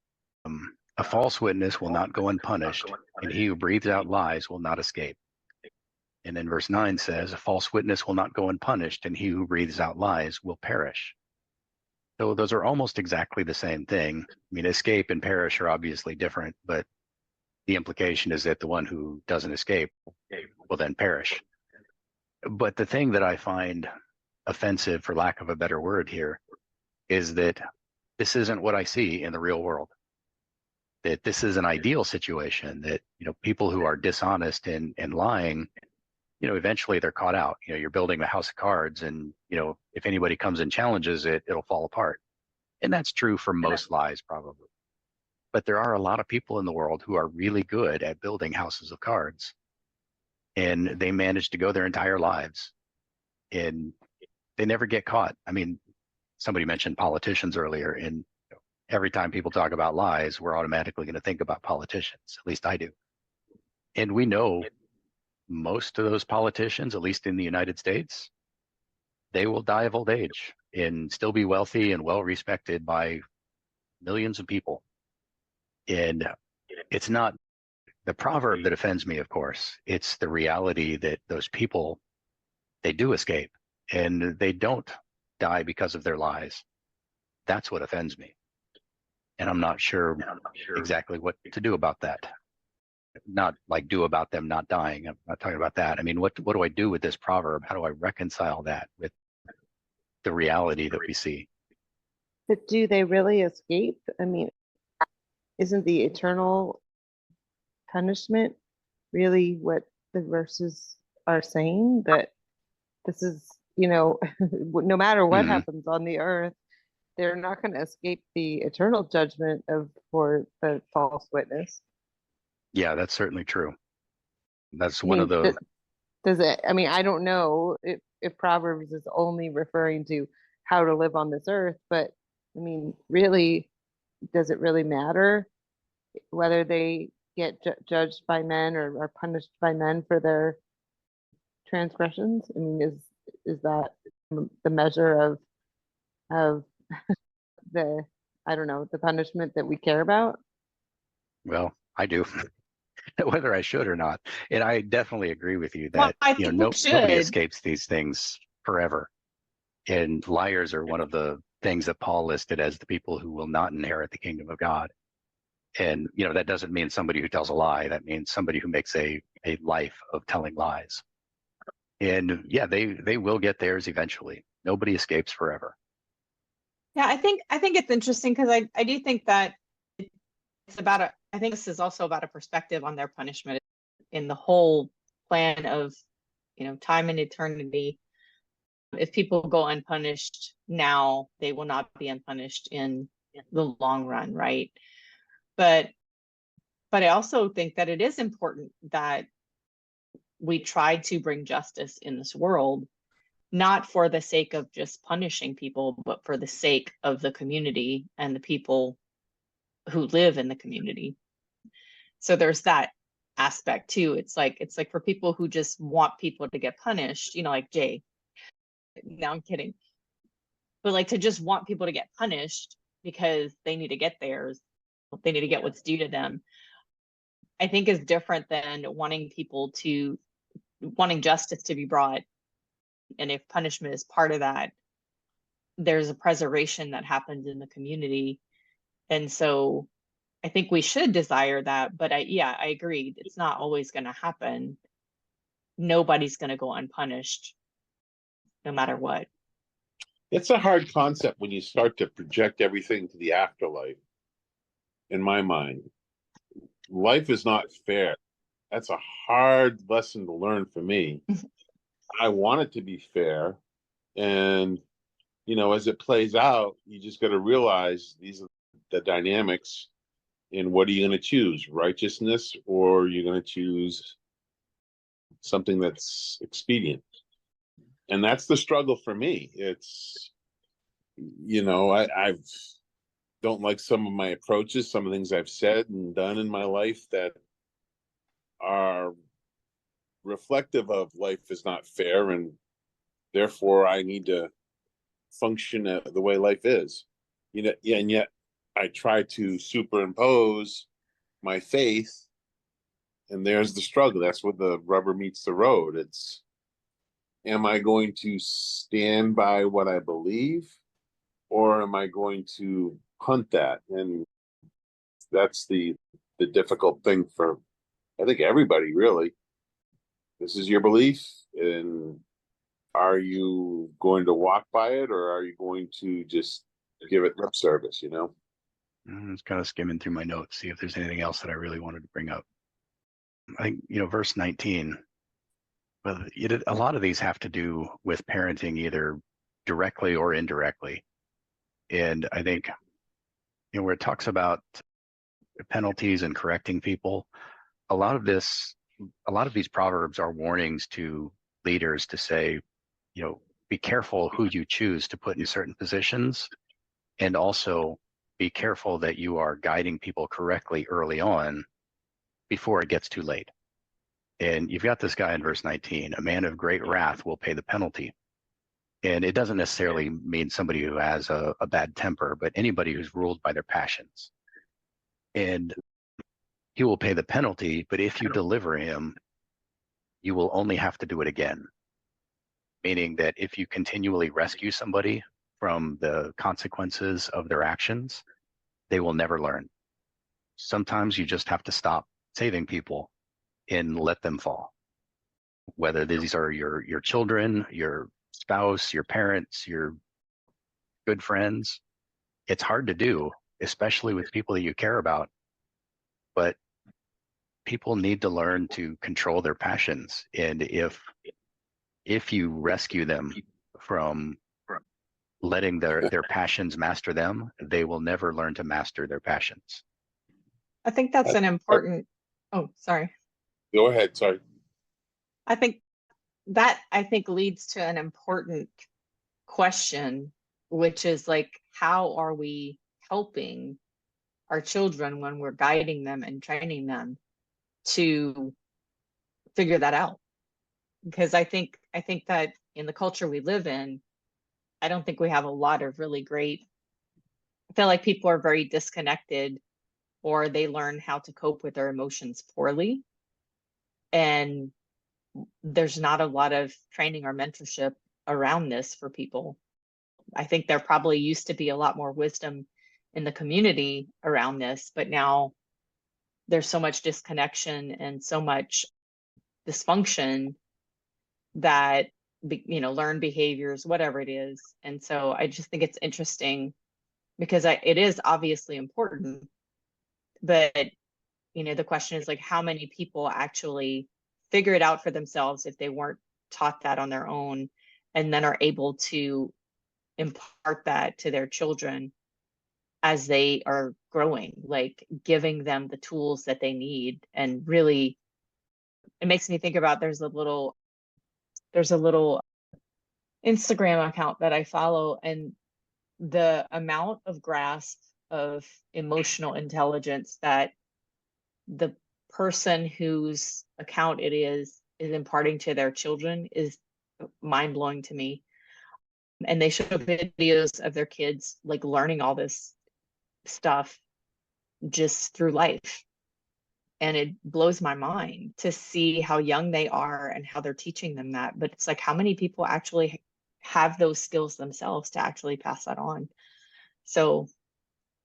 A false witness will not go unpunished, and he who breathes out lies will not escape. And then verse 9 says, a false witness will not go unpunished, and he who breathes out lies will perish. So those are almost exactly the same thing. I mean, escape and perish are obviously different, but the implication is that the one who doesn't escape will then perish. But the thing that I find offensive, for lack of a better word here, is that this isn't what I see in the real world. That this is an ideal situation, that people who are dishonest and lying, eventually they're caught out. You're building a house of cards, and if anybody comes and challenges it, it'll fall apart. And that's true for most lies, probably. But there are a lot of people in the world who are really good at building houses of cards, and they manage to go their entire lives, and they never get caught. I mean, somebody mentioned politicians earlier, and every time people talk about lies, we're automatically going to think about politicians. At least I do. And we know most of those politicians, at least in the United States, they will die of old age and still be wealthy and well respected by millions of people. And it's not the proverb that offends me, of course. It's the reality that those people, they do escape, and they don't die because of their lies. That's what offends me. And I'm not sure exactly what to do about that. Not like do about them not dying. I'm not talking about that. I mean, what do I do with this proverb? How do I reconcile that with the reality that we see? But do they really escape? I mean, isn't the eternal punishment really what the verses are saying? That this is, no matter what happens on the earth, they're not going to escape the eternal judgment for the false witness. Yeah, that's certainly true. That's one of the. Does it? I mean, I don't know if Proverbs is only referring to how to live on this earth, but I mean, really, does it really matter whether they get judged by men or are punished by men for their transgressions? I mean, is that the measure of the, I don't know, the punishment that we care about? Well, I do. Whether I should or not. And I definitely agree with you that Well, I think we nobody should. escapes these things forever. And liars are one of the things that Paul listed as the people who will not inherit the kingdom of God. And that doesn't mean somebody who tells a lie. That means somebody who makes a life of telling lies. And yeah, they will get theirs eventually. Nobody escapes forever. Yeah, I think it's interesting, because I do think that it's about I think this is also about a perspective on their punishment in the whole plan of time and eternity. If people go unpunished now, they will not be unpunished in the long run, right? But I also think that it is important that we try to bring justice in this world, not for the sake of just punishing people, but for the sake of the community and the people who live in the community. So there's that aspect too. It's like for people who just want people to get punished, like Jay. No, I'm kidding. But like to just want people to get punished because they need to get theirs, they need to get what's due to them, I think is different than wanting justice to be brought. And if punishment is part of that, there's a preservation that happens in the community. And so I think we should desire that, but I agree. It's not always going to happen. Nobody's going to go unpunished, no matter what. It's a hard concept when you start to project everything to the afterlife. In my mind, life is not fair. That's a hard lesson to learn for me. I want it to be fair. And, as it plays out, you just got to realize these are the dynamics. And what are you going to choose? Righteousness, or you're going to choose something that's expedient? And that's the struggle for me. It's, I've don't like some of my approaches, some of the things I've said and done in my life that are reflective of life is not fair, and therefore I need to function the way life is. And yet I try to superimpose my faith, and there's the struggle. That's where the rubber meets the road. It's, am I going to stand by what I believe, or am I going to hunt that? And that's the difficult thing for, I think, everybody, really. This is your belief, and are you going to walk by it, or are you going to just give it lip service? It's kind of skimming through my notes, see if there's anything else that I really wanted to bring up. I think, verse 19, but a lot of these have to do with parenting, either directly or indirectly. And I think, where it talks about penalties and correcting people, a lot of these proverbs are warnings to leaders to say, be careful who you choose to put in certain positions, and also be careful that you are guiding people correctly early on before it gets too late. And you've got this guy in verse 19, a man of great wrath will pay the penalty. And it doesn't necessarily mean somebody who has a bad temper, but anybody who's ruled by their passions. And he will pay the penalty, but if you deliver him, you will only have to do it again. Meaning that if you continually rescue somebody from the consequences of their actions, they will never learn. Sometimes you just have to stop saving people and let them fall. Whether these are your children, your spouse, your parents, your good friends, it's hard to do, especially with people that you care about. But people need to learn to control their passions. And if you rescue them from letting their passions master them, they will never learn to master their passions. I think that's an important, oh, sorry. Go ahead. Sorry. I think that leads to an important question, which is like, how are we helping our children when we're guiding them and training them to figure that out? Because I think that in the culture we live in, I don't think we have a lot of really great, I feel like people are very disconnected, or they learn how to cope with their emotions poorly. And there's not a lot of training or mentorship around this for people. I think there probably used to be a lot more wisdom in the community around this, but now there's so much disconnection and so much dysfunction that, learned behaviors, whatever it is. And so I just think it's interesting because it is obviously important, but the question is like, how many people actually figure it out for themselves if they weren't taught that on their own, and then are able to impart that to their children as they are growing, like giving them the tools that they need. And really, it makes me think about, there's a little Instagram account that I follow, and the amount of grasp of emotional intelligence that the person whose account it is imparting to their children is mind-blowing to me. And they show videos of their kids like learning all this stuff just through life, and it blows my mind to see how young they are and how they're teaching them that. But it's like, how many people actually have those skills themselves to actually pass that on? So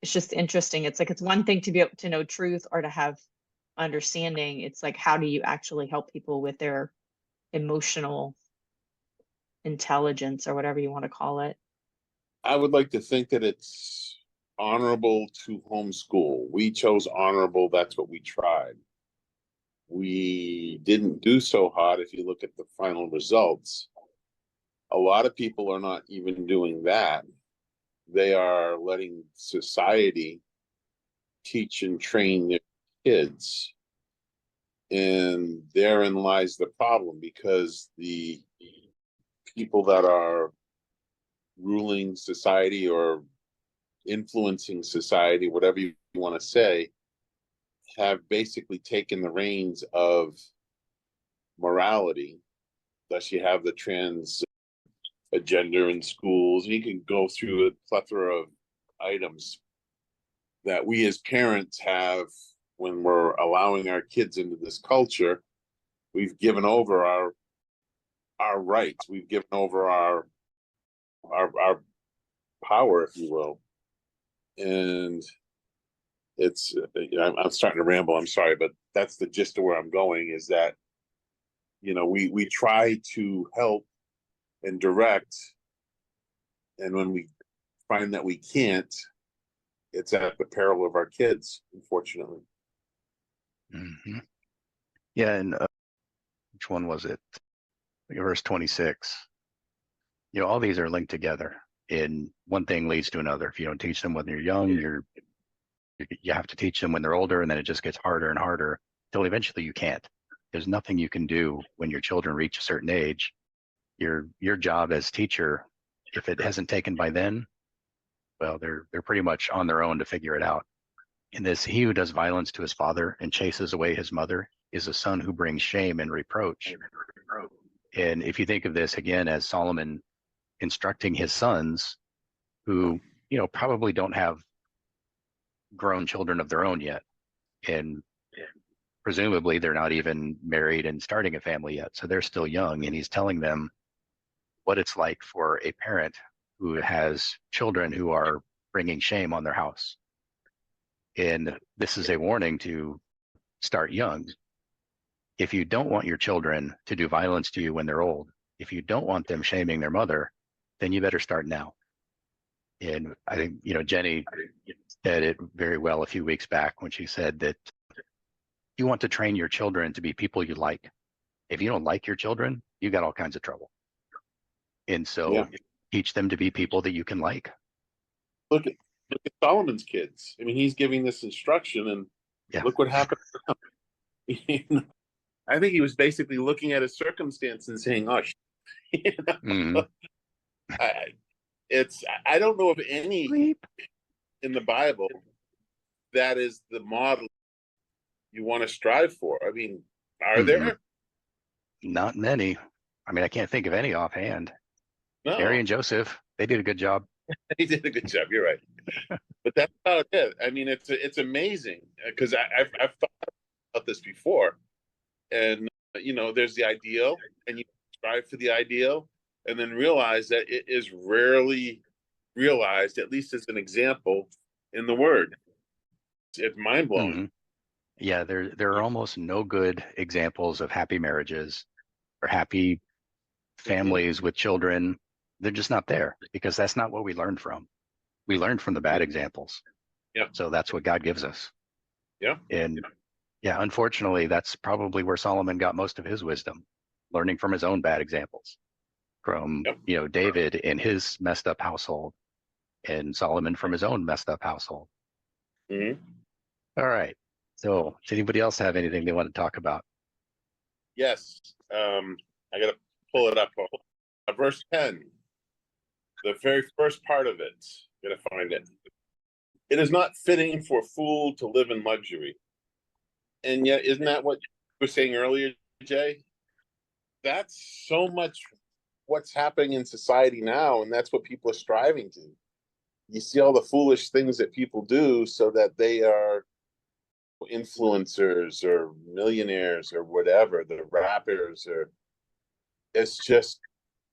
it's just interesting. It's like, it's one thing to be able to know truth or to have understanding. It's like, how do you actually help people with their emotional intelligence, or whatever you want to call it? I would like to think that it's honorable to homeschool. We chose honorable. That's what we tried. We didn't do so hot if you look at the final results. A lot of people are not even doing that. They are letting society teach and train their kids. And therein lies the problem, because the people that are ruling society or influencing society, whatever you want to say, have basically taken the reins of morality. Thus, you have the trans agenda in schools. You can go through a plethora of items that we as parents have when we're allowing our kids into this culture. We've given over our rights. We've given over our power, if you will. And it's, I'm starting to ramble. I'm sorry, but that's the gist of where I'm going, is that, you know, we try to help and direct, and when we find that we can't, it's at the peril of our kids, unfortunately. Mm-hmm. Yeah, and which one was it? Verse 26. You know, all these are linked together, and one thing leads to another. If you don't teach them when they're young, you have to teach them when they're older, and then it just gets harder and harder till eventually you can't. There's nothing you can do when your children reach a certain age. Your job as teacher, if it hasn't taken by then, well, they're pretty much on their own to figure it out. In this, he who does violence to his father and chases away his mother is a son who brings shame and reproach. And if you think of this again as Solomon instructing his sons, who, you know, probably don't have grown children of their own yet, and presumably they're not even married and starting a family yet, so they're still young, and he's telling them what it's like for a parent who has children who are bringing shame on their house. And this is a warning to start young. If you don't want your children to do violence to you when they're old, if you don't want them shaming their mother, then you better start now. And I think, you know, Jenny said it very well a few weeks back when she said that you want to train your children to be people you like. If you don't like your children, you got all kinds of trouble. And so teach them to be people that you can like. Look at Solomon's kids. I mean, he's giving this instruction, and look what happened. I think he was basically looking at his circumstance and saying, "Oh, you know? I don't know of any in the Bible that is the model you want to strive for. I mean, are there? Not many. I mean, I can't think of any offhand. No. Mary and Joseph, they did a good job. He did a good job. You're right. But that's about it. I mean, it's amazing, because I've thought about this before, and you know, there's the ideal, and you strive for the ideal, and then realize that it is rarely realized, at least as an example, in the Word. It's mind blowing. Mm-hmm. Yeah, there are almost no good examples of happy marriages or happy families with children. They're just not there, because that's not what we learned from. We learned from the bad examples. Yeah. So that's what God gives us. Yeah. And yeah, unfortunately, that's probably where Solomon got most of his wisdom, learning from his own bad examples, from, you know, David and his messed up household, and Solomon from his own messed up household. Mm-hmm. All right. So does anybody else have anything they want to talk about? Yes. I got to pull it up. Verse 10, the very first part of it. I'm going to find it. It is not fitting for a fool to live in luxury. And yet, isn't that what you were saying earlier, Jay? That's so much what's happening in society now, and that's what people are striving to. You see all the foolish things that people do so that they are influencers or millionaires or whatever, the rappers, or it's just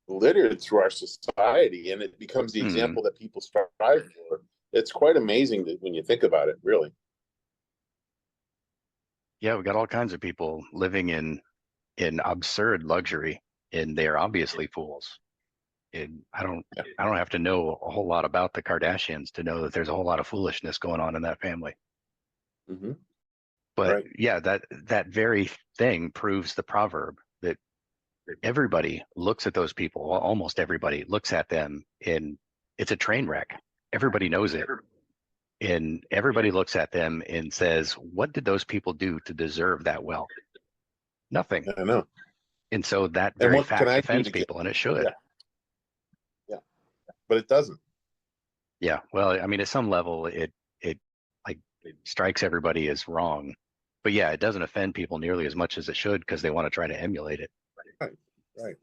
littered through our society, and it becomes the example that people strive for. It's quite amazing when you think about it, really. Yeah, we got all kinds of people living in absurd luxury, and they are obviously fools. I don't have to know a whole lot about the Kardashians to know that there's a whole lot of foolishness going on in that family. Mm-hmm. But Right. yeah, that very thing proves the proverb that everybody looks at those people, well, almost everybody looks at them in, it's a train wreck. Everybody knows it. And everybody looks at them and says, what did those people do to deserve that wealth? Nothing. I know. And so that And very what can fact I do offends to get- people, and it should. Yeah. But it doesn't. Yeah. Well, I mean, at some level, it like strikes everybody as wrong. But yeah, it doesn't offend people nearly as much as it should because they want to try to emulate it. Right.